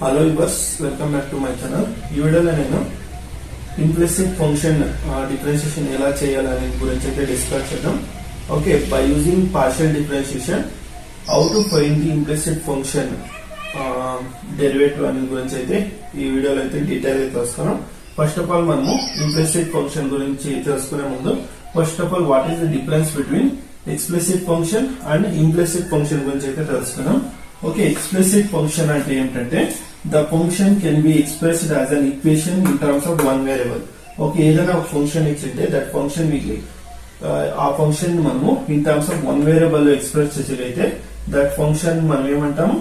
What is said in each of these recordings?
Hello yours, welcome back to my channel. ఈ వీడియోలో నేను ఇంప్లిసిట్ ఫంక్షన్ డిఫరెన్షియేషన్ ఎలా చేయాలనే గురించి అయితే డిస్కస్ చేద్దాం. Okay, by using partial differentiation how to find the implicit function derivative అనే గురించి అయితే ఈ వీడియోలో అయితే డీటెయిల్ అయితే వస్తాను. ఫస్ట్ ఆఫ్ ఆల్ మనము ఇంప్లిసిట్ ఫంక్షన్ గురించి తెలుసుకునే ముందు first of all what is the difference between explicit function and implicit function గురించి అయితే తెలుసుకున్నాం. ఓకే, ఎక్స్ప్లిసిట్ ఫంక్షన్ అంటే ఏంటంటే the function can be expressed as an equation in terms of one variable. Okay, ఏదైనా ఒక ఫంక్షన్ ఇచ్చింటే దట్ ఫంక్షన్ ఆ function మనము in terms of one variable లో ఎక్స్ప్రెస్ చేసేదైతే దట్ ఫంక్షన్ మనం ఏమంటాం,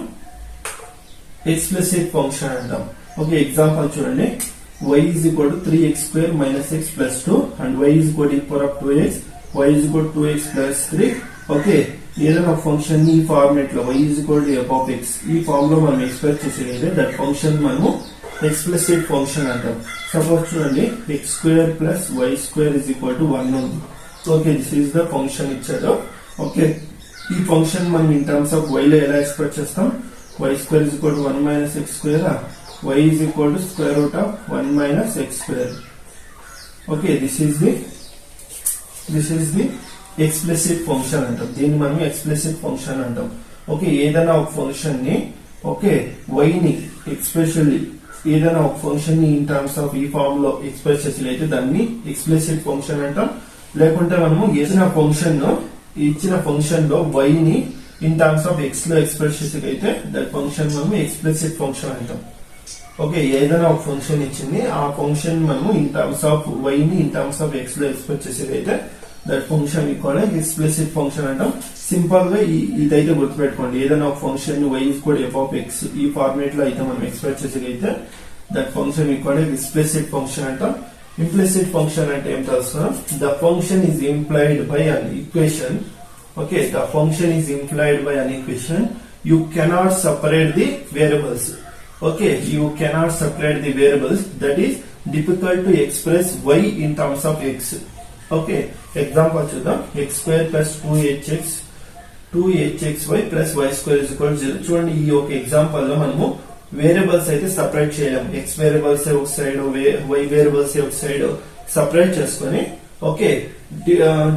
ఎక్స్ప్లిసిట్ ఫంక్షన్ అంటాం. ఓకే, ఎగ్జాంపుల్ చూడండి, y is equal to 3x square minus x plus 2 and y is equal to e power of 2x, y is equal to 2x plus 3. Okay, ఏదైనా function ఈ format లో y is equal to f of x ఈ form లో మనం express చేసేది that function మనము explicit function అంటాం. Suppose చూడండి, x square plus y square is equal to 1 ఉంది. Okay, this is the function ఇచ్చాడు. ఓకే, ఈ ఫంక్షన్ మనం ఇన్ టర్మ్స్ ఆఫ్ y లో ఎలా ఎక్స్ప్రెస్ చేస్తాం, y square is equal to 1 minus x square, y is equal to square root of 1 minus x square. Okay, this is the explicit function అంటాం. దీన్ని మనం explicit function అంటాం. Okay, ఏదైనా ఒక function ని ఓకే y ని especially ఏదైనా ఒక ఫంక్షన్ ని ఇన్ టర్మ్స్ ఆఫ్ ఈ ఫార్మ్ లో ఎక్స్ప్రెస్ చేసినట్లయితే దాన్ని ఎక్స్ప్లిసిట్ ఫంక్షన్ అంటాం. లేకుంటే మనము ఏదైనా ఫంక్షన్ లో ఇచ్చిన ఫంక్షన్ లో y ని ఇన్ టర్మ్స్ ఆఫ్ x లో ఎక్స్ప్రెస్ చేసినట్లయితే దట్ ఫంక్షన్ మనము ఎక్స్ప్లిసిట్ ఫంక్షన్ అంటాం. ఓకే, ఏదైనా ఒక ఫంక్షన్ ఇచ్చింది, ఆ ఫంక్షన్ మనము ఇన్ టర్మ్స్ ఆఫ్ y ని ఇన్ టర్మ్స్ ఆఫ్ x లో ఎక్స్ప్రెస్ చేసేదైతే దట్ ఫంక్షన్ కూడా ఎక్స్ప్లిసిట్ ఫంక్షన్ అంటాం. సింపుల్ గా ఇదైతే గుర్తుపెట్టుకోండి, ఏదైనా ఒక function y is equal to f of x ఈ ఫార్మేట్ లో అయితే మనం ఎక్స్ప్రెస్ చేసేదైతే దట్ ఫంక్షన్ కూడా ఎక్స్ప్లిసిట్ ఫంక్షన్ అంటాం. ఇంప్లిసిట్ ఫంక్షన్ అంటే ఏం తెలుస్తున్నాం, the function is implied by an equation. Okay, the function is implied by an equation. You cannot separate the variables. Okay, you cannot separate the variables that is difficult to express y in terms of x. Okay, example చూద్దాం, x square plus 2hxy plus y square is equal to 0. చూడండి, ఈ ఒక example లో మనము variables అయితే separate చేయలేము. x variables ఒక side, y variables ఒక సైడ్ సెపరేట్ చేసుకొని okay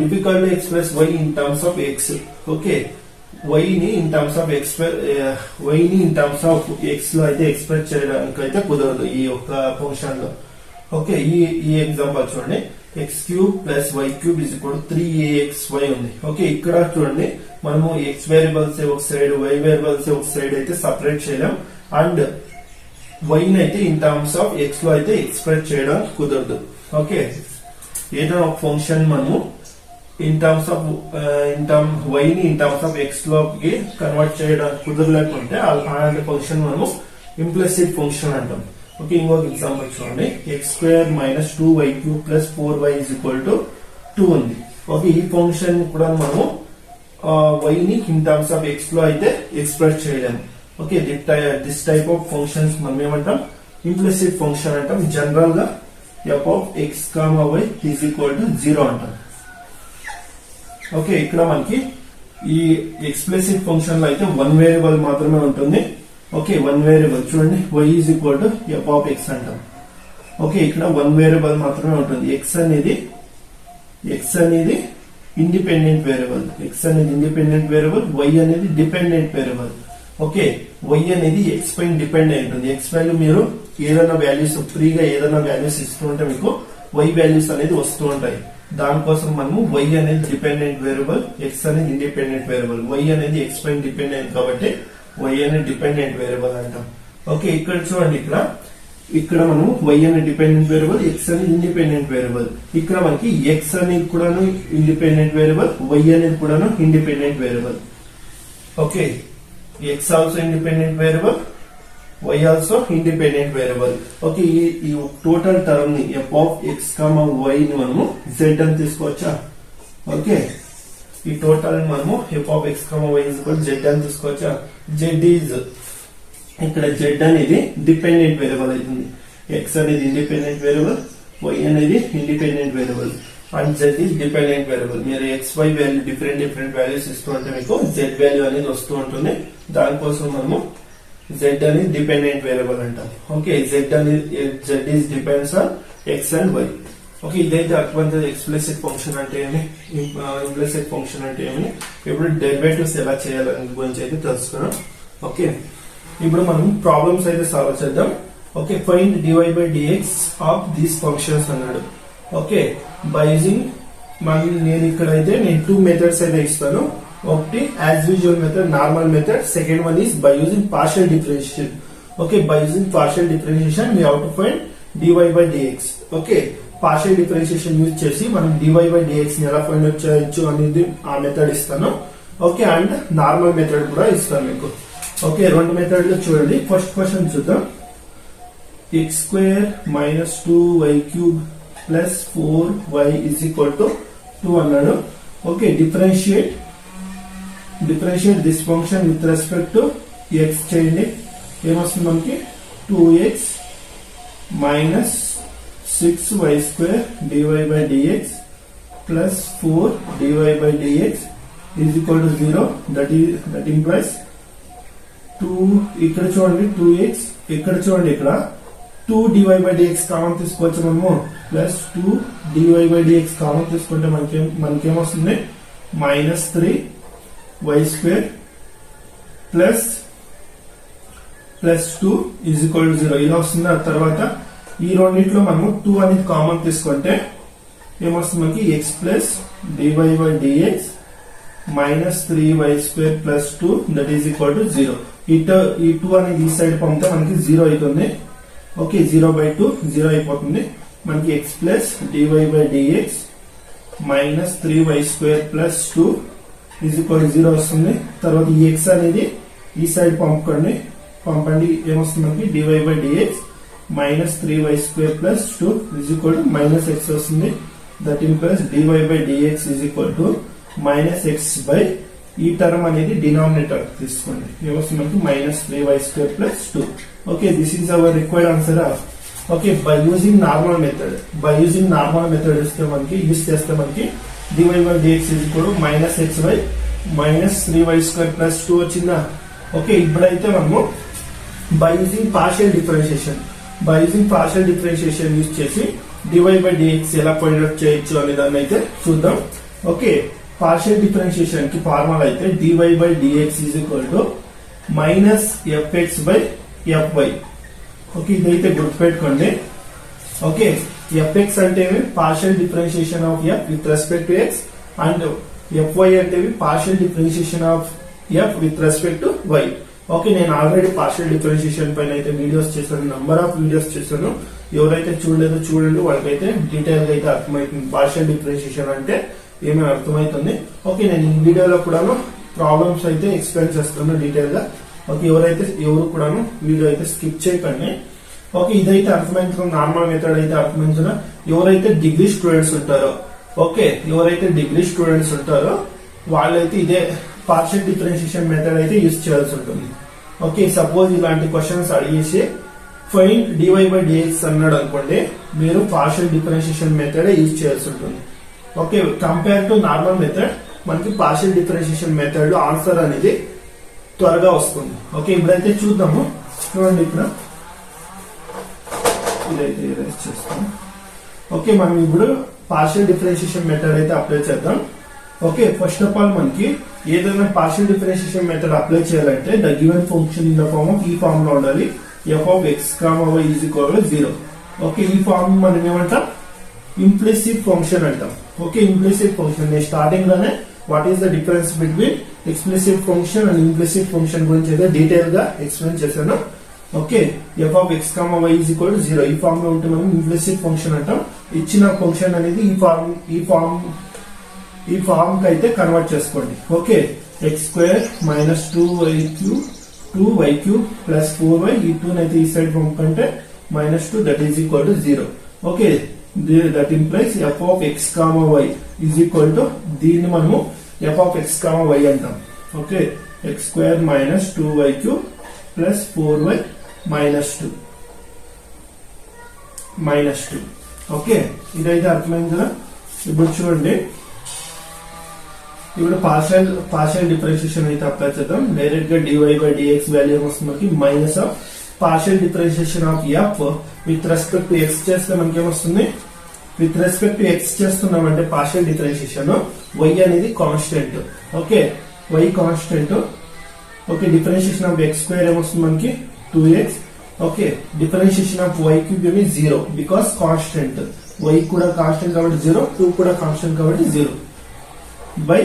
difficult to express y in terms of x. Okay, y ని ఇన్ టర్మ్స్ ఆఫ్ x లో అయితే ఎక్స్ప్రెస్ చేయడానికి అయితే కుదరదు ఈ యొక్క ఫంక్షన్ లో. ఓకే, ఈ ఎగ్జాంపుల్ చూడండి, x cube plus y cube is equal to 3axy ఉంది. ఓకే, ఇక్కడ చూడండి మనము x వేరియబుల్స్ ఒక సైడ్, y వేరియబుల్స్ ఒక సైడ్ అయితే సెపరేట్ చేయలేం అండ్ y ని అయితే ఇన్ టర్మ్స్ ఆఫ్ x లో అయితే ఎక్స్ప్రెస్ చేయడం కుదరదు. ఓకే, ఏదైనా ఒక ఫంక్షన్ మనము ఇన్ టర్మ్స్ ఆఫ్ y ని ఇన్ టర్మ్స్ ఆఫ్ x లోకి కన్వర్ట్ చేయడానికి కుదరలేకుంటే అలాంటి ఫంక్షన్ మనము ఇంప్లిసిట్ ఫంక్షన్ అంటాం. ఓకే, ఇంకొక ఎగ్జాంపుల్ చూడండి, x square minus 2y cube plus 4y is equal to 2 ఉంది. ఓకే, ఈ ఫంక్షన్ కూడా మనము y ని ఇన్ టర్మ్స్ ఆఫ్ x లో అయితే ఎక్స్ప్రెస్ చేయలేము. Okay, this type of functions మనం ఏమంటాం, ఇంప్లిసిట్ ఫంక్షన్ అంటాం. జనరల్ గా f of x, y is equal to 0 అంటాం. ఓకే, ఇక్కడ మనకి ఈ ఎక్స్ప్లిసిట్ ఫంక్షన్ లో అయితే వన్ వేరియబుల్ మాత్రమే ఉంటుంది. ఓకే, వన్ వేరియబుల్ చూడండి, y is equal to f of x అంటాం. ఓకే, ఇక్కడ వన్ వేరియబుల్ మాత్రమే ఉంటుంది. x అనేది ఇండిపెండెంట్ వేరియబుల్, y అనేది డిపెండెంట్ వేరియబుల్. ఓకే, y అనేది x పైన డిపెండ్ అయి ఉంటుంది. x వాల్యూ మీరు ఏదైనా వాల్యూస్ ఫ్రీగా ఏదైనా వాల్యూస్ ఇస్తూ ఉంటే మీకు y వాల్యూస్ అనేది వస్తూ ఉంటాయి. దానికోసం మనము y అనేది డిపెండెంట్ వేరియబుల్, x అనేది ఇండిపెండెంట్ వేరియబుల్. y అనేది x పైన డిపెండ్ అయింది కాబట్టి y అనేది డిపెండెంట్ వేరియబుల్ అంటాం. ఓకే, ఇక్కడ చూడండి, ఇక్కడ మనం y అనే డిపెండెంట్ వేరియబుల్, x అనేది ఇండిపెండెంట్ వేరియబుల్. ఇక్కడ మనకి x అనేది కూడాను ఇండిపెండెంట్ వేరియబుల్, y అనేది కూడాను independent variable. Okay, x also independent variable, y also independent variable. Okay, ఈ టోటల్ టర్మ్ ని f of x, y ని మనము z అని తీసుకోవచ్చా? ఓకే, ఈ టోటల్ మనము f of x, y is equal to z అని తీసుకోవచ్చా? z ఈజ్ ఇక్కడ z అనేది డిపెండెంట్ వేరియబుల్ అవుతుంది. x అనేది ఇండిపెండెంట్ వేరియబుల్, y అనేది independent variable and z is dependent variable. మీరు x, y value different values ఇస్తూ ఉంటే మీకు z వాల్యూ అనేది వస్తూ ఉంటుంది. దానికోసం మనము z అనేది డిపెండెంట్ వేరియబుల్ అంటాం. Okay, z is depends on x and y. Okay, ఇదైతే అర్థమైంది. ఎక్స్ప్లిసిట్ ఫంక్షన్ అంటే ఏమి, ఇంప్లిసిట్ ఫంక్షన్ అంటే ఏమి, ఇప్పుడు డెరివేటివ్స్ ఎలా చేయాలని గురించి అయితే తెలుసుకున్నాం. ఓకే, ఇప్పుడు మనం ప్రాబ్లమ్స్ అయితే సాల్వ్ చేద్దాం. Okay, find dy by dx of these functions అన్నాడు. ఓకే, బై యూజింగ్ నేను ఇక్కడైతే నేను 2 మెథడ్స్ అయితే ఇస్తాను. ఒకటి as usual method, normal method. Second one is by using partial differentiation. Okay, by using partial differentiation we have to find dy by dx. Okay, partial differentiation use చేసి మనం dy by dx ని ఎలా find out చేయొచ్చు అనేది ఆ method ఇస్తాను. Okay, and normal method కూడా ఇస్తాను మీకు. ఓకే, రెండు మెథడ్లు చూడండి. ఫస్ట్ క్వశ్చన్ చూద్దాం. x square minus 2y cube plus 4y is equal to 2 అన్నాడు. Okay, differentiate this function with respect to x చేయండి. ఏమొస్తుంది మనకి 2x minus 6y square dy by dx plus 4 dy by dx is equal to 0. That implies 2, ఇక్కడ చూడండి 2x, ఇక్కడ చూడండి ఇక్కడ 2 dy by dx common తీసుకోవచ్చు మనము. ప్లస్ 2 dy by dx కామన్ తీసుకుంటే మనకేమొస్తుంది minus 3y square plus 2 is equal to 0 ఇలా వస్తుంది. ఆ తర్వాత ఈ రెండింటిలో మనము 2 అనేది కామన్ తీసుకుంటే ఏమొస్తుంది మనకి x plus dy by dx minus 3y square plus 2 that is equal to 0. ఈ 2 అనేది ఈ సైడ్ పంపితే మనకి 0 అవుతుంది. ఓకే, 0/2 0 అయిపోతుంది. మనకి x plus dy by dx minus 3y square plus 2 is equal to 0 వస్తుంది. తర్వాత ఈ x అనేది ఈ సైడ్ పంపండి. ఏమొస్తుంది మనకి dy by dx minus 3y square plus 2 is equal to minus x వస్తుంది. That implies dy by dx is equal to minus x by ఈ టర్మ్ అనేది డినామినేటర్ తీసుకోండి. ఏమొస్తుంది మనకి minus 3y square plus 2. Okay, this is our required answer. Okay, by using normal method ఇస్తే మనకి use చేస్తే మనకి dy by dx is equal to minus x by minus 3y square plus 2 వచ్చిందా. Okay, ఇప్పుడైతే మనము by using partial differentiation use చేసి dy by dx ఎలా find out చేయొచ్చు అనే దాన్ని అయితే చూద్దాం. ఓకే, పార్షియల్ డిఫరెన్షియేషన్ కి ఫార్ములా అయితే dy by dx is equal to minus fx by fy. Okay, ఇదైతే గుర్తుపెట్టుకోండి. ఓకే, fx అంటే partial differentiation of f with respect to x and fy అంటే partial differentiation of f with respect to y. Okay, నేను already partial differentiation పైన అయితే videos చేశాను, number of videos చేశాను. ఎవరైతే చూడలేదో చూడండి, వాళ్ళకైతే డీటెయిల్ గా అయితే అర్థమవుతుంది పార్షియల్ డిఫరెన్షియేషన్ అంటే ఏమేమి అర్థమవుతుంది. ఓకే, నేను ఈ వీడియోలో కూడాను ప్రాబ్లమ్స్ అయితే ఎక్స్ప్లెయిన్ చేస్తాను డీటెయిల్ గా. ఓకే, ఎవరు కూడాను వీడియో అయితే స్కిప్ చేయకండి. ఓకే, ఇదైతే అర్థమైంది. నార్మల్ మెథడ్ అయితే అర్థమైంది. ఎవరైతే డిగ్రీ స్టూడెంట్స్ ఉంటారో వాళ్ళైతే ఇదే పార్షియల్ డిఫరెన్షియేషన్ మెథడ్ అయితే యూజ్ చేయాల్సి ఉంటుంది. ఓకే, సపోజ్ ఇలాంటి క్వశ్చన్స్ అడిగేసి ఫైండ్ dy by dx అన్నాడు అనుకోండి, మీరు పార్షియల్ డిఫరెన్షియేషన్ మెథడ్ యూజ్ చేయాల్సి ఉంటుంది. Okay, compare to normal method మనకి పార్షియల్ డిఫరెన్షియేషన్ మెథడ్ ఆన్సర్ అనేది త్వరగా వస్తుంది. ఓకే, ఇప్పుడైతే చూద్దాము. చూడండి, ఇక్కడ ఇదైతే ఎరేజ్ చేస్తాం. ఓకే, మనం ఇప్పుడు పార్షియల్ డిఫరెన్షియేషన్ మెథడ్ అయితే అప్లై చేద్దాం. ఓకే, ఫస్ట్ ఆఫ్ ఆల్ మనకి ఏదైనా పార్షియల్ డిఫరెన్షియేషన్ మెథడ్ అప్లై చేయాలంటే the given function in the form of ఈ ఫార్మ్ లో ఉండాలి. f of x, y is equal to 0. Okay, ఈ ఫార్మ్ మనం ఏమంటాం ఇంప్లిసిట్ ఫంక్షన్ అంటాం. ఓకే, ఇంప్లిసిట్ ఫంక్షన్ నేను స్టార్టింగ్ లోనే what is the difference between explicit function and implicit function గురించి అయితే డీటెయిల్ గా ఎక్స్ప్లెయిన్ చేశాను. Okay, f of x, y is equal to 0 ఈ ఫార్మ్ లో ఉంటే మనం ఇంప్లిసిట్ ఫంక్షన్ అంటాం. ఇచ్చిన ఫంక్షన్ అనేది ఈ ఫార్మ్ కి అయితే కన్వర్ట్ చేసుకోండి. Okay, x square minus 2y cube plus 4y, ఈ 2 అయితే ఈ సైడ్ పంపంటే minus 2 that is equal to 0. Okay, that implies f of x, y is equal to దీన్ని మనము f of x, y అంటాం. Okay, x square minus 2y cube plus 4y minus 2. Okay, ఇదైతే అర్థమైంది కదా. ఇప్పుడు చూడండి, ఇప్పుడు పార్షియల్ డిఫరెన్షియేషన్ అయితే అప్లై చేద్దాం. డైరెక్ట్ గా dy బై dx వాల్యూ ఏమొస్తుంది మనకి minus of partial differentiation of F with respect to X చేస్తే మనకి ఏమొస్తుంది, విత్ రెస్పెక్ట్ టు ఎక్స్ చేస్తున్నామంటే పార్షియల్ డిఫరెన్షియేషన్ y అనేది constant. Okay, y constant. Okay, differentiation of X square ఏమొస్తుంది మనకి 2x. Okay, differentiation of y cube ఏమి 0 because constant. y కూడా constant కాబట్టి 0, 2 కూడా కాన్స్టెంట్ కాబట్టి 0 by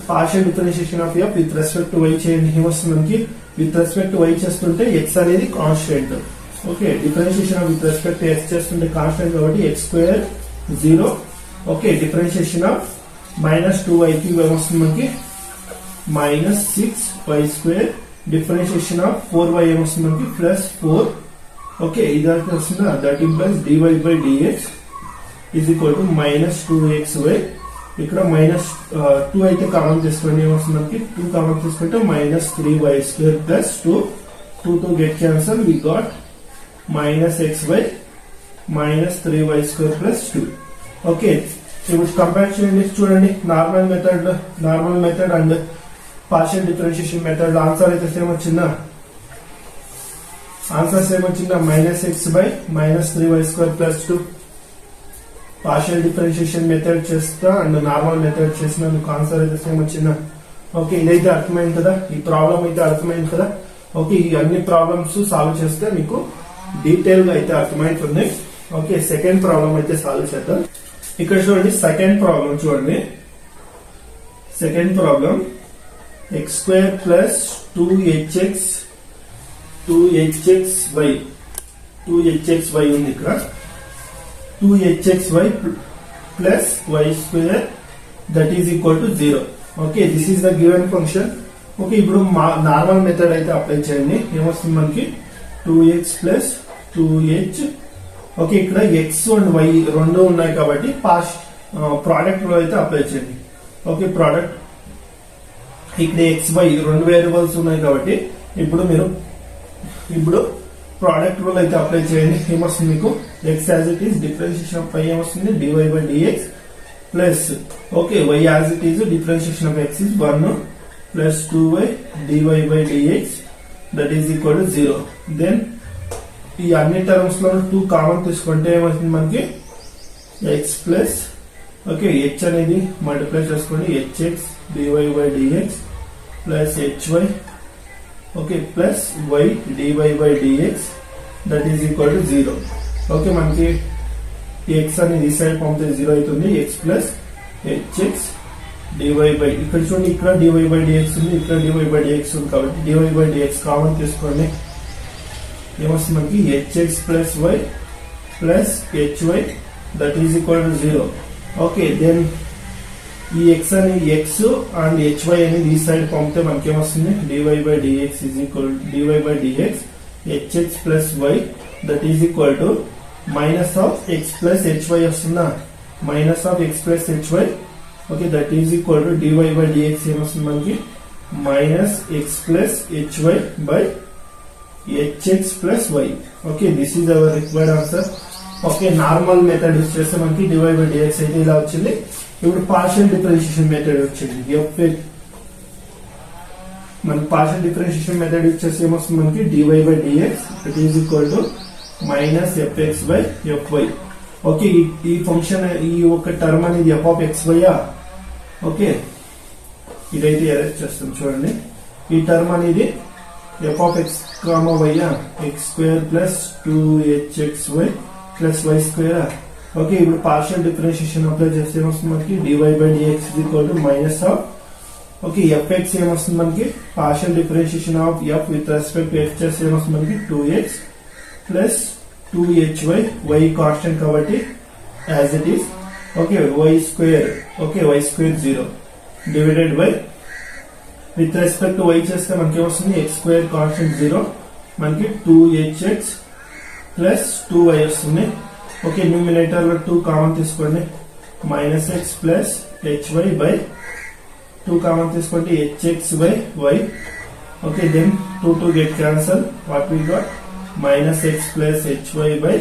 partial differentiation of f with respect to y చేయండి. ఏమొస్తుంది మనకి, విత్ రెస్పెక్ట్ టు y చేస్తుంటే x అనేది constant. Okay, differentiation of with respect to x చేస్తుంటే కాన్స్టెంట్ కాబట్టి x square 0. Okay, differentiation of minus 2y cube ఏమొస్తుంది మనకి minus 6y square. Differentiation of 4y ఏమొస్తుంది మనకి ప్లస్ 4. ఓకే, ఇది వస్తుందా, that implies dy by dx is equal to minus 2xy. ఇక్కడ minus 2 అయితే కామన్ తీసుకోండి, ఏమొస్తుంది మనకి 2 కామన్ తీసుకుంటే minus 3y square plus 2 get cancel, we got minus xy minus 3y square plus 2. Okay, ఇప్పుడు కంపేర్ చేయండి. చూడండి, normal method and partial differentiation method answer అయితే సేమ్ వచ్చిందా, ఆన్సర్ సేమ్ వచ్చిందా, minus x by minus 3y square plus 2. Partial differentiation method చేస్తా and normal method చేసిన answer అయితే same వచ్చిందా. ఓకే, ఇదైతే అర్థమైంది కదా, ఈ ప్రాబ్లం అయితే అర్థమైంది కదా. ఓకే, ఈ అన్ని ప్రాబ్లమ్స్ సాల్వ్ చేస్తే మీకు డీటెయిల్ గా అయితే అర్థమైంటుంది. ఓకే, సెకండ్ ప్రాబ్లం అయితే సాల్వ్ చేద్దాం. ఇక్కడ చూడండి, సెకండ్ ప్రాబ్లం చూడండి. Second problem X square plus 2hxy ఉంది. ఇక్కడ 2hxy plus y square that is equal to 0. Okay, this is the given function. Okay, ఇప్పుడు నార్మల్ మెథడ్ అయితే అప్లై చేయండి. ఏమొస్తుంది మనకి 2x plus 2h. ఓకే, ఇక్కడ x అండ్ y రెండు ఉన్నాయి కాబట్టి ప్రోడక్ట్ లో అయితే అప్లై చేయండి. ఓకే, ప్రోడక్ట్ ఇక్కడ x y రెండు వేరియబుల్స్ ఉన్నాయి కాబట్టి ఇప్పుడు ప్రోడక్ట్ రూల్ అయితే అప్లై చేయండి. ఏమొస్తుంది మీకు x as it is differentiation of y ఏమొస్తుంది dy by dx plus okay y as it is differentiation of x is 1 plus 2y dy by dx that is equal to 0. Then ఈ అన్ని terms లో 2 common తీసుకుంటే ఏమవుతుంది మనకి x plus okay h అనేది multiply చేసుకోండి, hx dy by dx plus hy okay plus y dy by dx that is equal to 0. Okay, మనకి x అనేది ఈ సైడ్ పంపితే 0 అవుతుంది. x plus hx dy by ఇక్కడ చూడండి, ఇక్కడ dy బై dx ఉంది, ఇక్కడ dy బై dx ఉంది కాబట్టి dy బై dx కామన్ తీసుకోండి. ఏమొస్తుంది మనకి hx plus y plus hy that is equal to 0. Okay, then ఈ x అనేది x అండ్ hy అనేది ఈ సైడ్ పంపితే మనకి ఏమొస్తుంది dy by dx is equal dy by dx hx plus y that is equal to minus of x plus hy వస్తుందా, minus of x plus hy. Okay, that is equal to dy by dx ఏమొస్తుంది మనకి minus x plus hy by hx plus y. Okay, this is our required answer. Okay, normal method use చేస్తే మనకి dy by dx అయితే ఇలా వచ్చింది. ఇప్పుడు partial differentiation method వచ్చింది. మన పార్షియల్ డిఫరెన్షియేషన్ మెథడ్ యూజ్ చేస్తే ఏమొస్తుంది మనకి dy by dx it is equal to minus fx by fy. Okay, ఈ ఫంక్షన్ ఈ ఒక టర్మ్ అనేది f of x y. Okay, ఇదైతే అరెస్ట్ చేస్తాం. చూడండి, ఈ టర్మ్ అనేది f of x comma y x square plus 2hxy plus y square. Okay, ఇప్పుడు పార్షియల్ డిఫరెన్షియేషన్ అప్లై చేస్తే ఏమొస్తుంది మనకి dy by dx is equal to minus of okay fx ఏమొస్తుంది మనకి partial differentiation of f with respect to x చేస్తే ఏమొస్తుంది మనకి 2x plus 2hy y constant కాబట్టి as it is. Okay, y square okay y square 0 divided by with respect to y చేస్తే మనకి ఏమొస్తుంది x square constant 0 మనకి 2hx plus 2y వస్తుంది. Okay, numerator లో 2 కామన్ తీసుకోండి, minus x plus hy by 2 common తీసుకుంటే hx by y. Okay, then 2 get cancel, what we got minus x plus hy by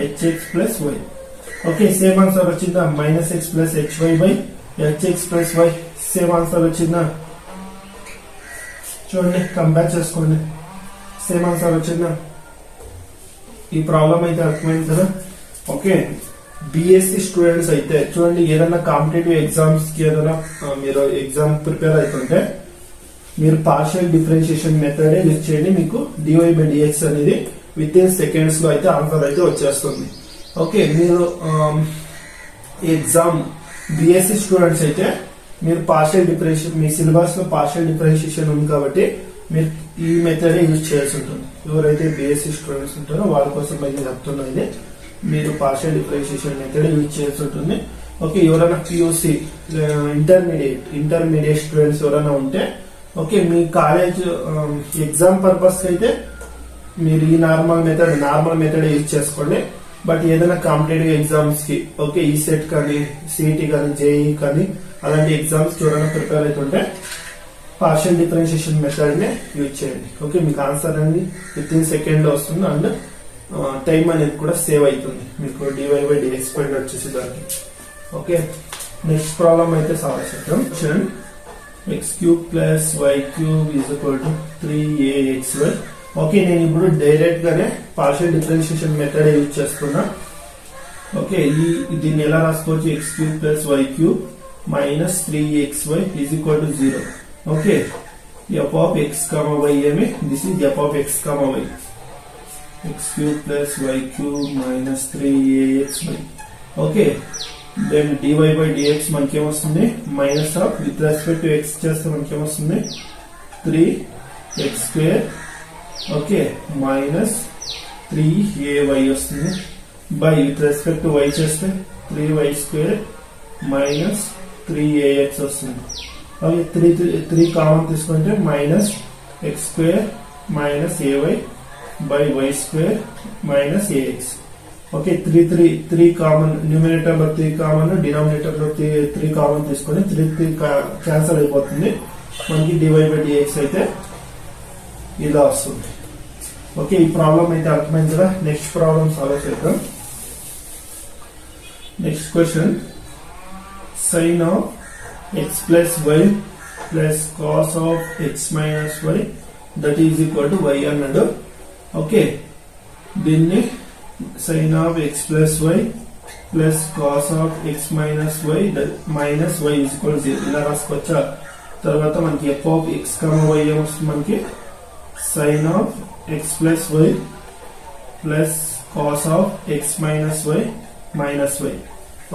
hx plus y. Okay, same answer వచ్చిందా minus x plus hy by hx plus y same answer వచ్చిందా? చూడండి, compare చేసుకోండి, same answer వచ్చిందా? ఈ problem అయితే అర్థమైంది కదా. Okay, BSc students అయితే చూడండి, ఏదైనా కాంపిటేటివ్ ఎగ్జామ్స్ కి ఏదైనా మీరు ఎగ్జామ్ ప్రిపేర్ అవుతుంటే మీరు పార్షియల్ డిఫరెన్షియేషన్ మెథడ్ యూజ్ చేయండి. మీకు డివై బై డిఎక్స్ అనేది విత్ ఇన్ సెకండ్స్ లో అయితే ఆన్సర్ అయితే వచ్చేస్తుంది. ఓకే, మీరు ఎగ్జామ్ బిఎస్సి స్టూడెంట్స్ అయితే మీరు పార్షియల్ డిఫరెన్షియేషన్, మీ సిలబస్ లో పార్షియల్ డిఫరెన్షియేషన్ ఉంది కాబట్టి మీరు ఈ మెథడ్ యూజ్ చేయాల్సి ఉంటుంది. ఎవరైతే బిఎస్సి స్టూడెంట్స్ ఉంటారో వాళ్ళ కోసం అయితే చెప్తున్నది, మీరు పార్షియల్ డిఫరెన్షియేషన్ మెథడ్ యూజ్ చేయాల్సి ఉంటుంది. ఓకే, ఎవరైనా పియూసి ఇంటర్మీడియట్ స్టూడెంట్స్ ఎవరైనా ఉంటే ఓకే, మీ కాలేజ్ ఎగ్జామ్ పర్పస్ అయితే మీరు ఈ నార్మల్ మెథడ్ యూజ్ చేసుకోండి. బట్ ఏదైనా కాంపిటేటివ్ ఎగ్జామ్స్ కి ఓకే, ఈ సెట్ కానీ సిఈటి కానీ జేఈ కానీ అలాంటి ఎగ్జామ్స్ కి ఎవరైనా ప్రిపేర్ అవుతుంటే పార్షియల్ డిఫరెన్షియేషన్ మెథడ్ నే యూజ్ చేయండి. ఓకే, మీకు ఆన్సర్ అనేది విత్ ఇన్ సెకండ్ లో వస్తుంది అండ్ టైం అనేది కూడా సేవ్ అవుతుంది మీకు డివై బై డిఎక్స్ పాయింట్ వచ్చేసి దానికి. ఓకే, నెక్స్ట్ ప్రాబ్లం అయితే సాల్వ్ చేద్దాం. X cube plus y cube is equal to 3axy. Okay, నేను ఇప్పుడు డైరెక్ట్ గానే పార్షియల్ డిఫరెన్షియేషన్ మెథడ్ యూజ్ చేస్తున్నా. ఓకే, దీన్ని ఎలా రాసుకోవచ్చు? X cube plus y cube minus 3xy is equal to 0. Okay, f of x comma y ఏమి? This is f of x comma y. x cube plus y cube minus 3axy. Okay, then dy by dx మనకి ఏమొస్తుంది? Minus of with respect to x చేస్తే మనకి ఏమొస్తుంది? 3x square okay minus 3ay వస్తుంది. By with respect to y చేస్తే 3y square minus 3ax వస్తుంది. Okay, 3 common తీసుకుంటే minus x square minus ay by y square minus ax. Okay, 3 common, numerator లో 3 common, denominator లో 3 common తీసుకొని 3 cancel అయిపోతుంది. మనకి DY by dx అయితే ఇలా వస్తుంది. ఓకే, ఈ ప్రాబ్లం అయితే అర్థమైంది కదా. నెక్స్ట్ ప్రాబ్లం సాల్వ్ చేద్దాం. Next question, sine of x plus y plus cos of x minus y that is equal to y అన్నాడు. ఓకే, దీన్ని sin of x plus y plus cos of x minus y minus y is equal to 0 ఇలా రాసుకోవచ్చా? తర్వాత మనకి f of x y ఏమొస్తుంది? మనకి sin of x plus y plus cos of x minus y minus y.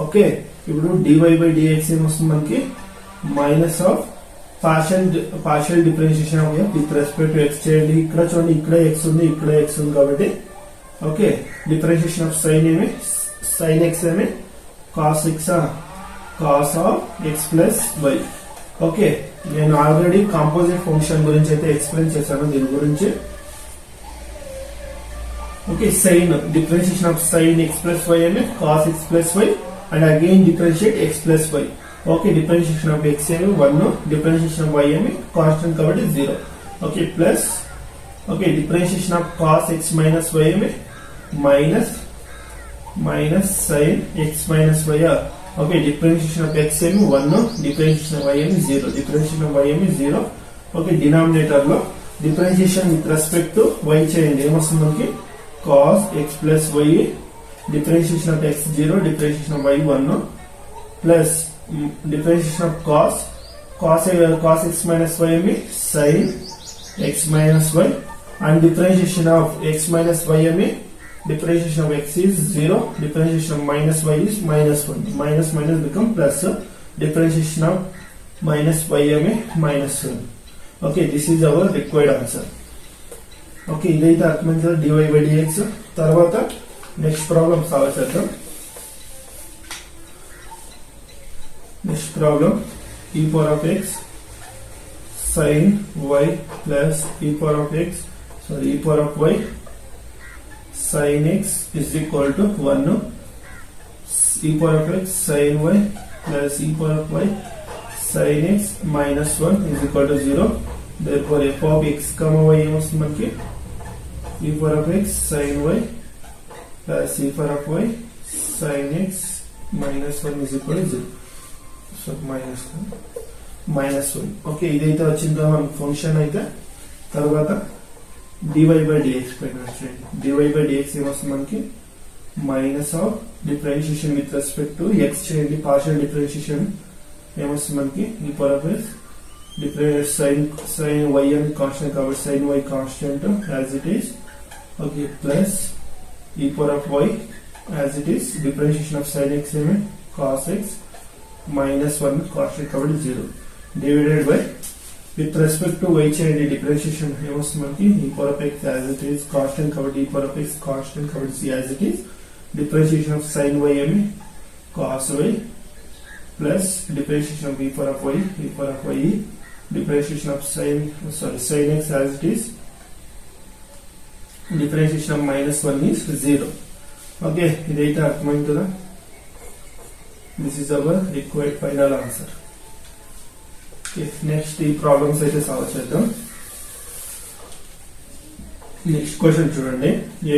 Okay, ఇప్పుడు dy by dx ఏమొస్తుంది? మనకి minus of partial differentiation of with respect to X చేయండి. ఇక్కడ చూడండి, ఇక్కడ ఎక్స్ ఉంది, ఇక్కడ ఎక్స్ ఉంది కాబట్టి ఓకే, డిఫరెన్షియేషన్ ఆఫ్ సైన్ ఏమి? సైన్ ఎక్స్ ఏమి? Cos x, cos of x plus y. Okay, నేను ఆల్రెడీ కాంపోజిట్ ఫంక్షన్ గురించి అయితే ఎక్స్ప్లెయిన్ చేశాను దీని గురించి. Okay, sine differentiation of sine x plus y ఏమి? Cos x plus y and again differentiate x plus y. Okay, differentiation of x ఏమి 1, differentiation of y ఏమి constant కాబట్టి 0. Okay, plus okay, differentiation of cos x minus why ఏమి? Minus sine x minus y. Okay, differentiation of x ఏమి 1, differentiation of y ఏమి 0, differentiation of y ఏమి 0. Okay, denominator లో differentiation with respect to y చేయండి. ఏమొస్తుంది మనకి? Cos x plus y, differentiation of x 0, differentiation of y 1 plus differentiation of cos x minus y ఏమి? sin x minus y and differentiation of x minus y ఏమి? differentiation of x is 0, differentiation of minus y is minus 1, minus minus become plus, differentiation of minus y ఏమి? minus 1. okay, this is our required answer. okay, ఇదైతే అర్థమైంది కదా dy by dx. తర్వాత next problem solve చేద్దాం. Next problem, e power of x sin y plus e power of x y sin x is equal to 1. e power of x sin y plus e power of y sin x minus 1 is equal to 0. Therefore f of x comma y ఏమొస్తుంది మనకి? e power of x sin y plus e power of y sin x minus 1 is equal to 0. So -1 okay ఇదైతే వచ్చిందో మన function అయితే తర్వాత dy by dx పైన వచ్చేయండి dy by dx ఏమొస్తుంది మనకి minus of differentiation with respect to x చేయండి పార్షియల్ డిఫరెన్షియేషన్ ఏమొస్తుంది మనకి ఈ power of difference sin y అని కాన్స్టెంట్ కాబట్టి sin y constant as it is okay plus e power of y as it is differentiation of sin x ఏమి cos x minus 1 constant కాబట్టి 0 divided by with respect to y చేయండి differentiation ఏమొస్తుంది మనకి e power of x as it is constant కాబట్టి e power of x constant కాబట్టి c as it is differentiation of sin y ఏమి cos y plus differentiation of e power of y differentiation of sin x as it is differentiation of -1 is 0 okay ఇదైతే అర్థమైంది కదా this is our required final answer okay next ఈ problems అయితే solve చేద్దాం next question చూడండి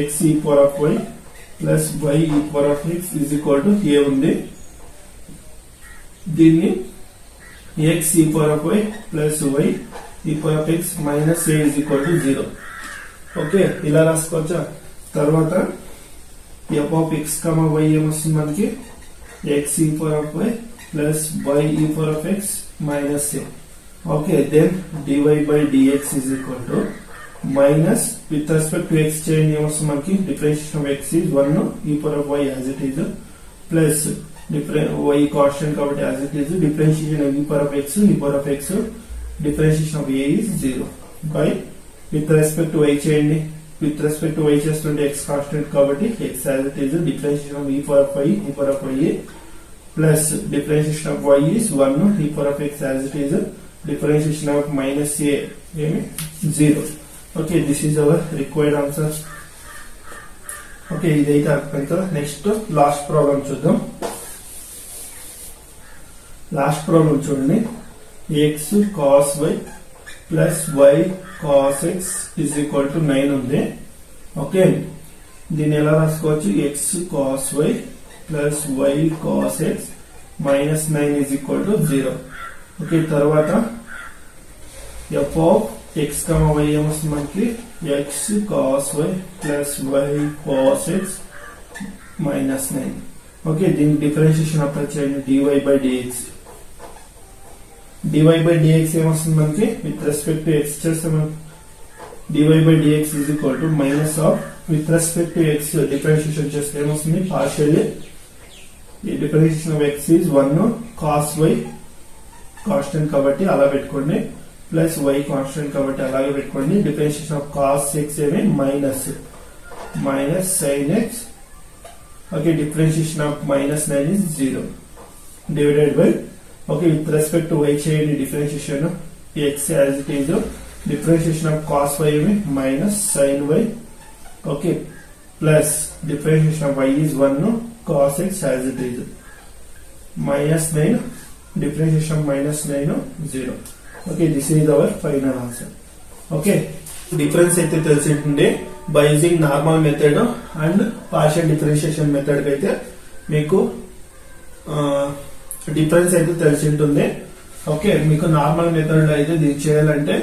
x e power of y plus y e power of x is equal to a ఉంది దీన్ని x e power of y plus y e power of x minus a is equal to 0 okay ఇలా రాసుకోవచ్చా తర్వాత f of x y ఏమొస్తుంది మనకి x e power of y plus y e power of x minus a okay then dy by dx is equal to minus with respect to x change ఏమొస్తుంది మనకి differentiation of x is 1 e power of y as it is plus y constant కాబట్టి as it is differentiation of e power of x differentiation of a is 0 by with respect to y చేయండి with respect to y చేస్తుంటే x constant కాబట్టి x as it is differentiation of e power of y plus differentiation of y is 1 e power of x as it is differentiation of minus a ఏమి 0 okay this is our required answer okay ఇదైతే అర్థమైంది కదా next last problem చూద్దాం last problem చూడండి x cos y plus y cos x is equal to 9 ఉంది okay దీన్ని ఎలా రాసుకోవచ్చు x cos y plus y cos x minus 9 is equal to 0 okay తర్వాత f of x y ఏమొస్తుంది మనకి x cos y plus y cos x minus 9 okay దీని differentiation apply చేయండి dy by dx dy by dx ఏమొస్తుంది మనకి with respect to x చేస్తే మనకి dy by dx is equal to minus of with respect to x differentiation చేస్తే ఏమొస్తుంది partially ఈ differentiation of x is 1 cos y constant కాబట్టి అలా పెట్టుకోండి ప్లస్ y కాన్స్టెంట్ కాబట్టి అలాగే పెట్టుకోండి differentiation of cos x ఏమి minus sin x okay differentiation of minus 9 is 0 divided by okay with respect to y చేయండి differentiation x as it is differentiation of cos y minus sin y okay plus differentiation of y is 1 cos x as it is minus 9 differentiation of minus 9 0 okay this is our final answer okay difference అయితే తెలిసింటుండే by using normal method and partial differentiation method అయితే మీకు difference అయితే తెలిసి ఉంటుంది okay మీకు normal method అయితే దీన్ని చేయాలంటే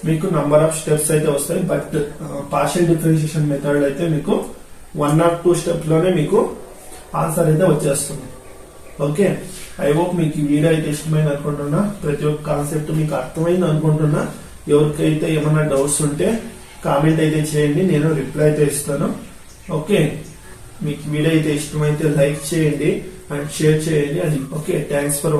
మీకు నంబర్ ఆఫ్ స్టెప్స్ అయితే వస్తాయి బట్ పార్షియల్ డిఫరెన్షియేషన్ మెథడ్ అయితే మీకు 1 or 2 స్టెప్స్ లోనే మీకు ఆన్సర్ అయితే వచ్చేస్తుంది ఓకే ఐ హోప్ మీకు ఈ వీడియో అయితే ఇష్టమైంది అనుకుంటున్నా ప్రతి ఒక్క కాన్సెప్ట్ మీకు అర్థమైంది అనుకుంటున్నా ఎవరికైతే ఏమైనా డౌట్స్ ఉంటే కామెంట్ అయితే చేయండి నేను రిప్లై అయితే ఇస్తాను ఓకే మీకు వీడియో అయితే ఇష్టమైతే లైక్ చేయండి and share చేయండి and okay thanks for